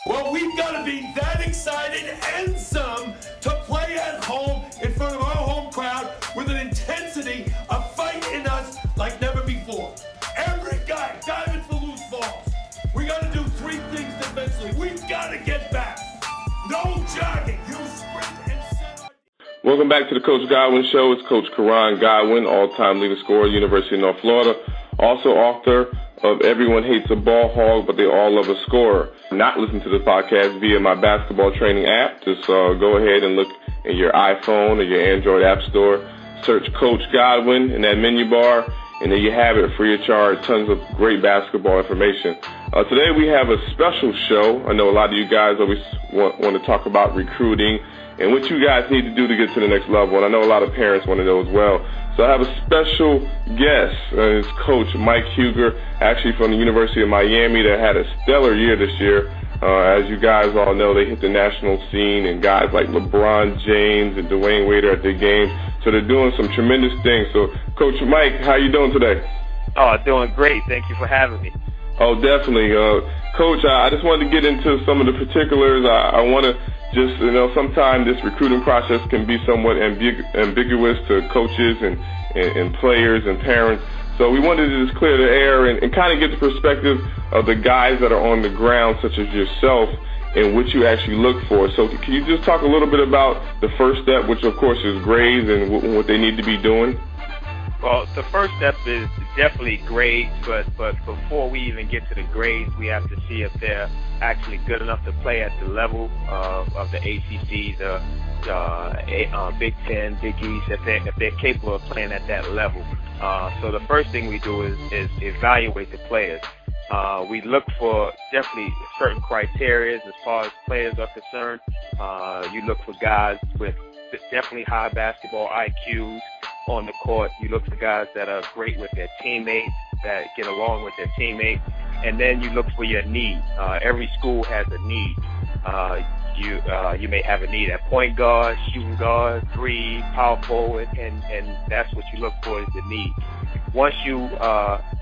Well, we've got to be that excited and some to play at home in front of our home crowd with an intensity, a fight in us like never before. Every guy diving for loose balls. We got to do three things defensively. We've got to get back. No jogging. You sprint and set. Welcome back to the Coach Godwin Show. It's Coach Koran Godwin, all-time leading scorer, University of North Florida. Also author of Everyone Hates a Ball Hog, but They All Love a Scorer. Not listen to the podcast via my basketball training app. Just go ahead and look in your iPhone or your Android app store. Search Coach Godwin in that menu bar, and there you have it, free of charge. Tons of great basketball information. Today we have a special show. I know a lot of you guys always want to talk about recruiting and what you guys need to do to get to the next level, and I know a lot of parents want to know as well. So I have a special guest. It's Coach Mike Huger, actually from the University of Miami, that had a stellar year this year. As you guys all know, they hit the national scene, and guys like LeBron James and Dwayne Wade are at their games. So they're doing some tremendous things. So, Coach Mike, how you doing today? Oh, doing great. Thank you for having me. Oh, definitely. Coach, I just wanted to get into some of the particulars. I want to just, sometimes this recruiting process can be somewhat ambiguous to coaches and players and parents. So we wanted to just clear the air and kind of get the perspective of the guys that are on the ground, such as yourself, and what you actually look for. So can you just talk a little bit about the first step, which of course is grades and what they need to be doing? Well, the first step is definitely grades, but before we even get to the grades, we have to see if they're actually good enough to play at the level of the ACC, the Big Ten, Big East, if they're capable of playing at that level. So the first thing we do is evaluate the players. We look for definitely certain criteria as far as players are concerned. You look for guys with definitely high basketball IQs on the court. You look for guys that are great with their teammates, that get along with their teammates, and then you look for your need. Every school has a need. You may have a need at point guard, shooting guard, three, power forward, and that's what you look for is the need. Once you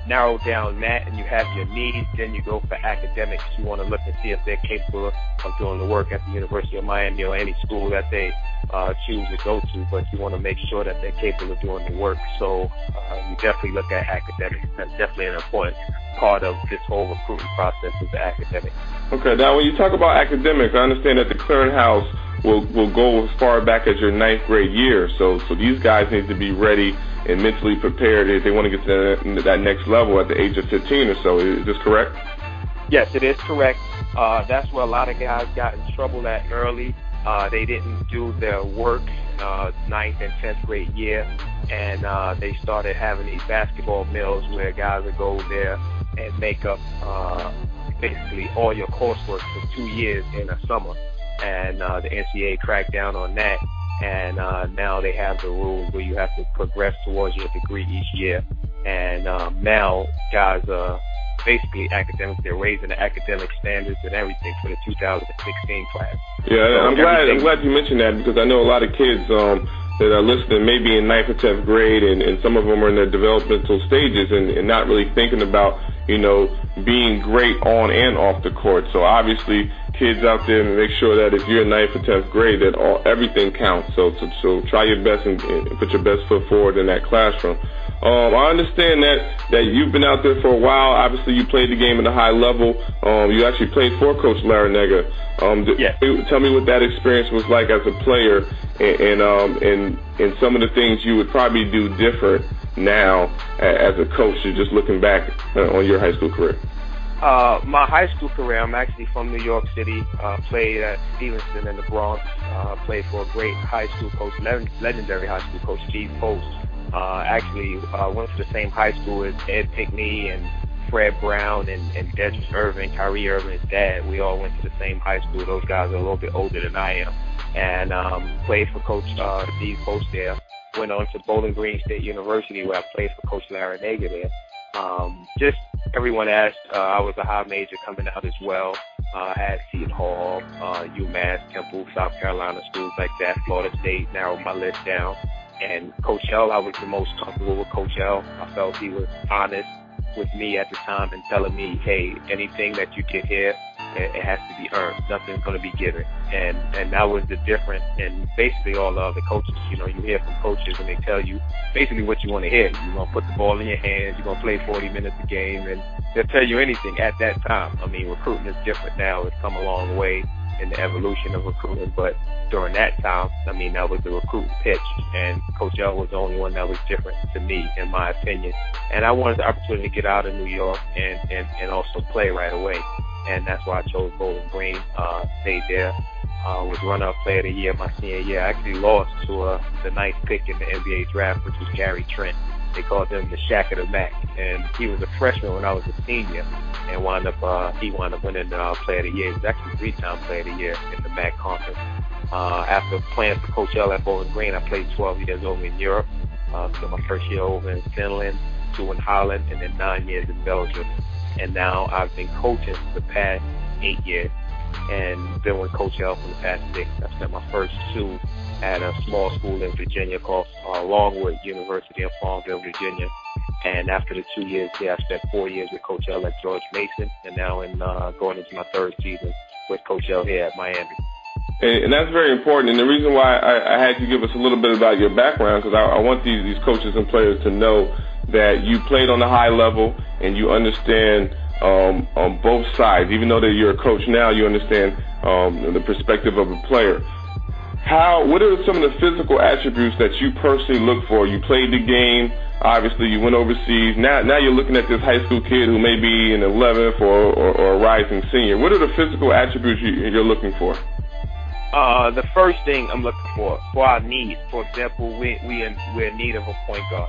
narrow down that and you have your needs, then you go for academics. You want to look and see if they're capable of doing the work at the University of Miami or any school that they choose to go to, but you want to make sure that they're capable of doing the work. So you definitely look at academics. That's definitely an important part of this whole recruiting process is the academics. Okay, now when you talk about academics, I understand that the clearinghouse will go as far back as your ninth grade year. So these guys need to be ready and mentally prepared if they want to get to that next level at the age of 15 or so. Is this correct? Yes, it is correct. That's where a lot of guys got in trouble at early. They didn't do their work 9th and 10th grade year, and they started having these basketball mills where guys would go there and make up basically all your coursework for 2 years in a summer. And the NCAA cracked down on that, and now they have the rules where you have to progress towards your degree each year. And now guys are basically academics. They're raising the academic standards and everything for the 2016 class. Yeah, so I'm glad you mentioned that, because I know a lot of kids that are listening maybe in 9th or 10th grade, and some of them are in their developmental stages and not really thinking about, being great on and off the court. So obviously kids out there, make sure that if you're in 9th or 10th grade, that everything counts. So try your best and put your best foot forward in that classroom. I understand that you've been out there for a while. Obviously, you played the game at a high level. You actually played for Coach Larinaga. Yes. Tell me what that experience was like as a player, and some of the things you would probably do different now as a coach. You're just looking back on your high school career. My high school career, I'm actually from New York City, played at Stevenson in the Bronx, played for a great high school coach, legendary high school coach, Steve Post. Actually went to the same high school as Ed Pinckney and Fred Brown and Dedrick Irving, Kyrie Irving's dad. We all went to the same high school. Those guys are a little bit older than I am. And played for Coach Steve Post there. Went on to Bowling Green State University, where I played for Coach Larinaga there. Just everyone asked, I was a high major coming out as well. I had Seton Hall, UMass, Temple, South Carolina, schools like that. Florida State, narrowed my list down. And Coach L, I was the most comfortable with Coach L. I felt he was honest with me at the time and telling me, hey, anything that you get here, It has to be earned. Nothing's going to be given. And that was the difference in basically all the other coaches. You know, you hear from coaches and they tell you basically what you want to hear. You're going to put the ball in your hands. You're going to play 40 minutes a game. And they'll tell you anything at that time. I mean, recruiting is different now. It's come a long way in the evolution of recruiting. But during that time, I mean, that was the recruiting pitch. And Coach L was the only one that was different to me, in my opinion. And I wanted the opportunity to get out of New York and also play right away. And that's why I chose Bowling Green, stayed there, was runner-up player of the year my senior year. I actually lost to the ninth pick in the NBA draft, which was Gary Trent. They called him the Shaq of the MAC. And he was a freshman when I was a senior, and he wound up winning player of the year. He was actually three-time player of the year in the MAC conference. After playing for Coach L at Bowling Green, I played 12 years over in Europe. So my first year over in Finland, 2 in Holland, and then 9 years in Belgium. And now I've been coaching for the past 8 years and been with Coach L for the past 6. I spent my first 2 at a small school in Virginia called Longwood University in Farmville, Virginia. And after the 2 years there, I spent 4 years with Coach L at George Mason, and now going into my 3rd season with Coach L here at Miami. And that's very important. And the reason why I had you give us a little bit about your background, because I want these coaches and players to know that you played on the high level and you understand on both sides. Even though that you're a coach now, you understand the perspective of a player. What are some of the physical attributes that you personally look for? You played the game. Obviously, you went overseas. Now you're looking at this high school kid who may be in 11th or a rising senior. What are the physical attributes you're looking for? The first thing I'm looking for our needs. For example, we're in need of a point guard.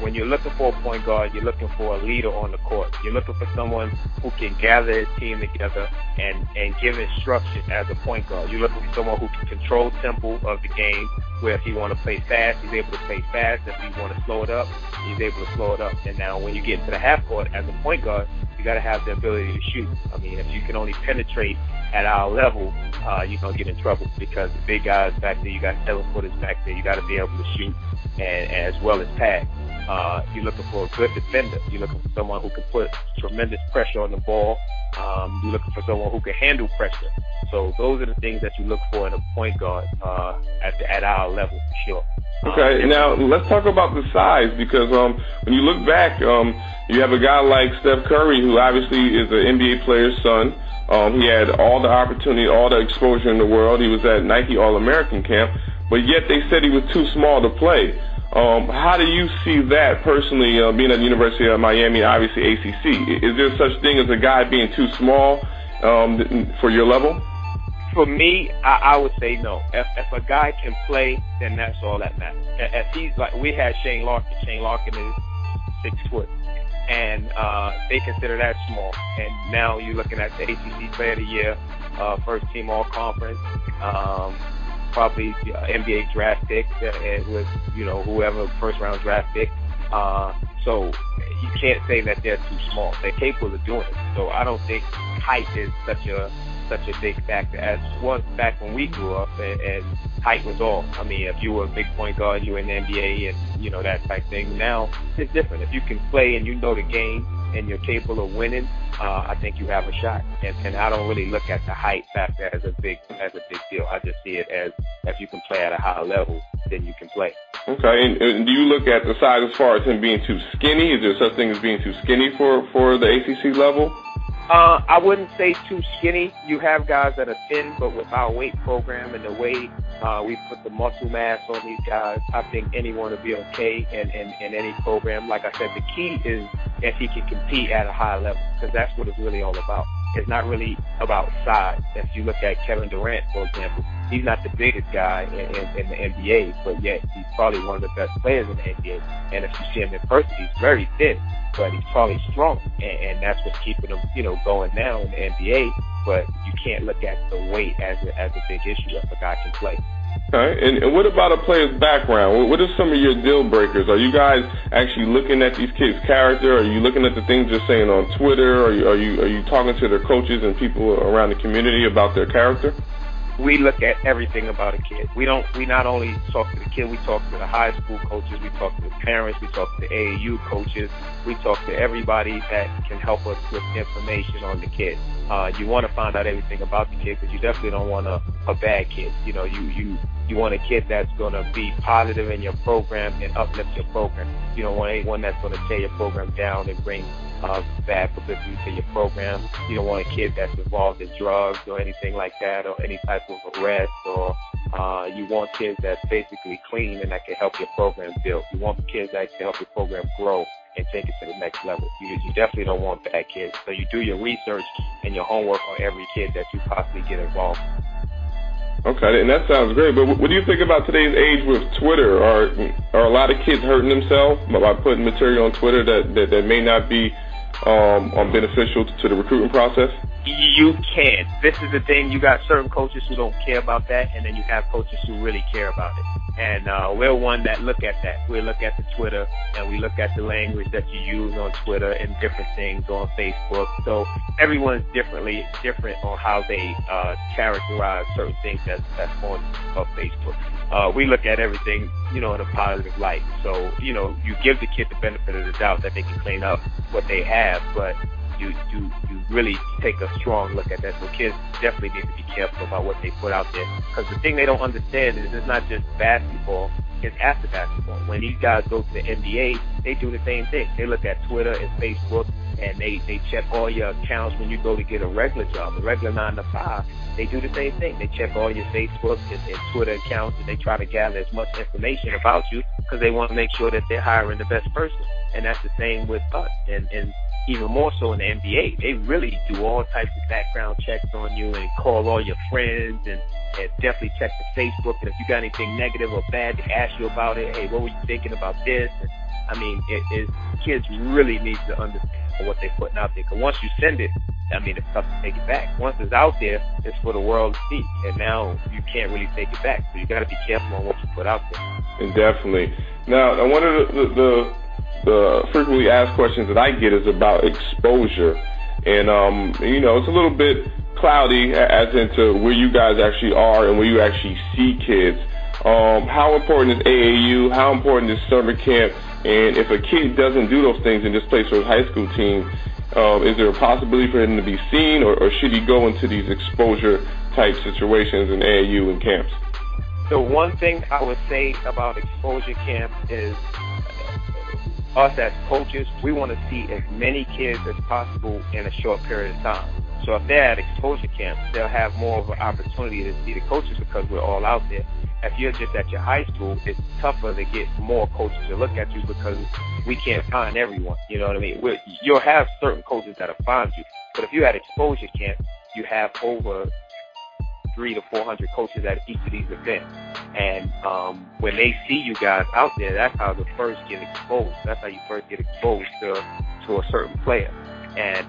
When you're looking for a point guard, you're looking for a leader on the court. You're looking for someone who can gather his team together and give instruction as a point guard. You're looking for someone who can control tempo of the game, where if he want to play fast, he's able to play fast. If he want to slow it up, he's able to slow it up. And now when you get into the half court as a point guard, you got to have the ability to shoot. I mean, if you can only penetrate at our level, you're going to get in trouble, because the big guys back there, you got 7-footers back there, you got to be able to shoot and as well as pass. You're looking for a good defender. You're looking for someone who can put tremendous pressure on the ball. You're looking for someone who can handle pressure. So those are the things that you look for in a point guard at our level, for sure. Okay, now let's talk about the size, because when you look back, you have a guy like Steph Curry, who obviously is an NBA player's son. He had all the opportunity, all the exposure in the world. He was at Nike All-American camp, but yet they said he was too small to play. How do you see that personally, being at the University of Miami, obviously ACC? Is there such thing as a guy being too small for your level? For me, I would say no. If a guy can play, then that's all that matters. If he's like, we had Shane Larkin. Shane Larkin is 6 foot, and they consider that small. And now you're looking at the ACC Player of the Year, first team All Conference, probably NBA draft pick with whoever first round draft pick. So you can't say that they're too small. They're capable of doing it. So I don't think height is such a big factor as was back when we grew up, and height was all. I mean, if you were a big point guard, you were in the NBA and that type thing. Now it's different. If you can play and you know the game and you're capable of winning, I think you have a shot. And I don't really look at the height factor as a big deal. I just see it as if you can play at a high level, then you can play. Okay, and do you look at the size as far as him being too skinny? Is there such thing as being too skinny for the ACC level? I wouldn't say too skinny. You have guys that are thin, but with our weight program and the way we put the muscle mass on these guys, I think anyone will be okay in any program. Like I said, the key is if he can compete at a high level, because that's what it's really all about. It's not really about size. If you look at Kevin Durant, for example, he's not the biggest guy in the NBA, but yet he's probably one of the best players in the NBA. And if you see him in person, he's very thin, but he's probably strong, and that's what's keeping him, going now in the NBA. But you can't look at the weight as a big issue if a guy can play. Okay, and what about a player's background? What are some of your deal breakers? Are you guys actually looking at these kids' character? Are you looking at the things they're saying on Twitter? Are you talking to their coaches and people around the community about their character? We look at everything about a kid. We not only talk to the kid, we talk to the high school coaches, we talk to the parents, we talk to the AAU coaches, we talk to everybody that can help us with information on the kid. You want to find out everything about the kid, because you definitely don't want a bad kid. You know, you want a kid that's going to be positive in your program and uplift your program. You don't want anyone that's going to tear your program down and bring bad publicity to your program. You don't want a kid that's involved in drugs or anything like that, or any type of arrest, or you want kids that's basically clean and that can help your program build. You want kids that can help your program grow and take it to the next level. You definitely don't want bad kids. So you do your research and your homework on every kid that you possibly get involved. Okay, and that sounds great. But what do you think about today's age with Twitter? Are a lot of kids hurting themselves by putting material on Twitter that may not be beneficial to the recruiting process? You can. This is the thing. You got certain coaches who don't care about that, and then you have coaches who really care about it. And we're one that look at that. We look at the Twitter, and we look at the language that you use on Twitter and different things on Facebook. So everyone's different on how they characterize certain things that's on Facebook. We look at everything, in a positive light. So, you give the kid the benefit of the doubt that they can clean up what they have, but you really take a strong look at that. So kids definitely need to be careful about what they put out there, because the thing they don't understand is it's not just basketball, it's after basketball. When these guys go to the NBA, they do the same thing. They look at Twitter and Facebook, and they check all your accounts when you go to get a regular job, a regular 9 to 5. They do the same thing. They check all your Facebook and Twitter accounts, and they try to gather as much information about you, because they want to make sure that they're hiring the best person. And that's the same with us. And even more so in the NBA, they really do all types of background checks on you and call all your friends and definitely check the Facebook. And if you got anything negative or bad, they ask you about it. Hey, what were you thinking about this? And, kids really need to understand what they're putting out there. Because once you send it, it's tough to take it back. Once it's out there, it's for the world to see. And now you can't really take it back. So you got to be careful on what you put out there. And definitely. Now, one of the frequently asked questions that I get is about exposure. And, it's a little bit cloudy as into where you guys actually are and where you actually see kids. How important is AAU? How important is summer camp? And if a kid doesn't do those things and just plays for his high school team, is there a possibility for him to be seen, or should he go into these exposure-type situations in AAU and camps? The one thing I would say about exposure camp is us as coaches, we want to see as many kids as possible in a short period of time. So if they're at exposure camp, they'll have more of an opportunity to see the coaches, because we're all out there. If you're just at your high school, it's tougher to get more coaches to look at you, because we can't find everyone. You know what I mean? You'll have certain coaches that'll find you. But if you're at exposure camp, you have over 300 to 400 coaches at each of these events. And when they see you guys out there, that's how they first get exposed. That's how you first get exposed to a certain player. And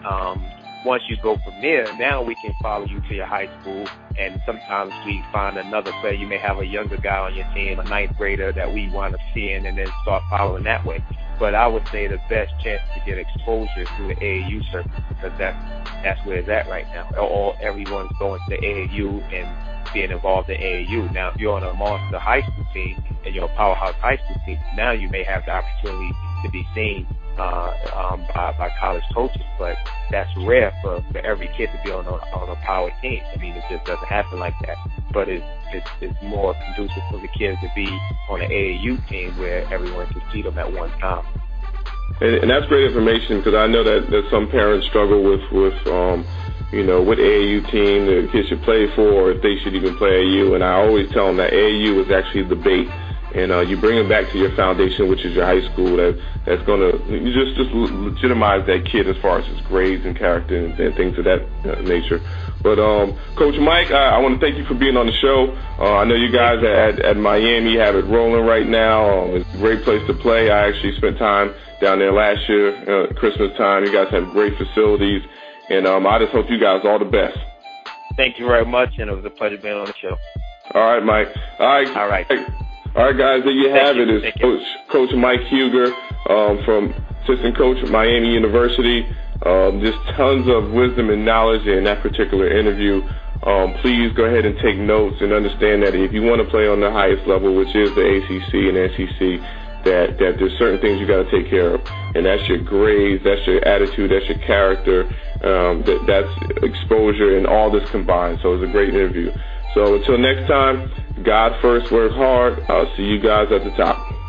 once you go from there, now we can follow you to your high school, and sometimes we find another player. You may have a younger guy on your team, a 9th grader that we wind up seeing, and then start following that way. But I would say the best chance to get exposure through the AAU circuit, because that's where it's at right now. Everyone's going to the AAU and being involved in AAU. Now, if you're on a monster high school team and you're a powerhouse high school team, now you may have the opportunity to be seen by college coaches, but that's rare for every kid to be on a power team. It just doesn't happen like that. But it's more conducive for the kids to be on an AAU team where everyone can see them at one time. And that's great information, because I know that some parents struggle with what AAU team the kids should play for, or if they should even play AAU. And I always tell them that AAU is actually the bait. And you bring them back to your foundation, which is your high school, that's going to just legitimize that kid as far as his grades and character and things of that nature. But Coach Mike, I want to thank you for being on the show. I know you guys at Miami have it rolling right now. It's a great place to play. I actually spent time down there last year, Christmas time. You guys have great facilities, and I just hope you guys all the best. Thank you very much, and it was a pleasure being on the show. All right, Mike. All right. All right, guys, there you have it. It's Coach Mike Huger from assistant coach at Miami University. Just tons of wisdom and knowledge in that particular interview. Please go ahead and take notes and understand that if you want to play on the highest level, which is the ACC and SEC, that there's certain things you got to take care of, and that's your grades, that's your attitude, that's your character, That's exposure and all this combined. So it was a great interview. So until next time, God first, work hard. I'll see you guys at the top.